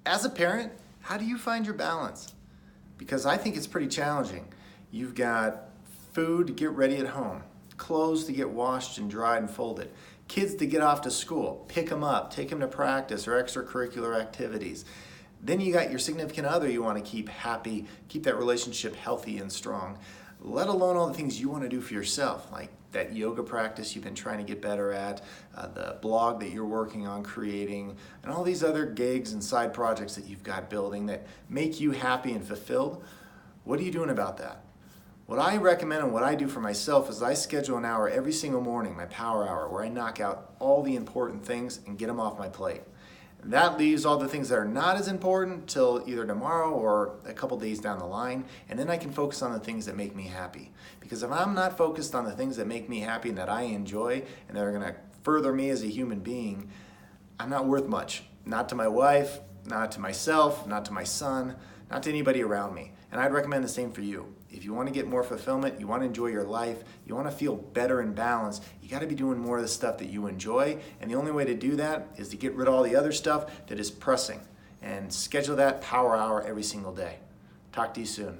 as a parent, how do you find your balance? Because I think it's pretty challenging. You've got food to get ready at home, clothes to get washed and dried and folded, kids to get off to school, pick them up, take them to practice or extracurricular activities. Then you got your significant other you want to keep happy, keep that relationship healthy and strong, let alone all the things you want to do for yourself, like that yoga practice you've been trying to get better at, the blog that you're working on creating, and all these other gigs and side projects that you've got building that make you happy and fulfilled. What are you doing about that? What I recommend and what I do for myself is I schedule an hour every single morning, my power hour, where I knock out all the important things and get them off my plate. That leaves all the things that are not as important till either tomorrow or a couple days down the line, and then I can focus on the things that make me happy. Because if I'm not focused on the things that make me happy and that I enjoy and that are gonna further me as a human being, I'm not worth much. Not to my wife, not to myself, not to my son, not to anybody around me. And I'd recommend the same for you. If you want to get more fulfillment, you want to enjoy your life, you want to feel better and balanced, you got to be doing more of the stuff that you enjoy. And the only way to do that is to get rid of all the other stuff that is pressing and schedule that power hour every single day. Talk to you soon.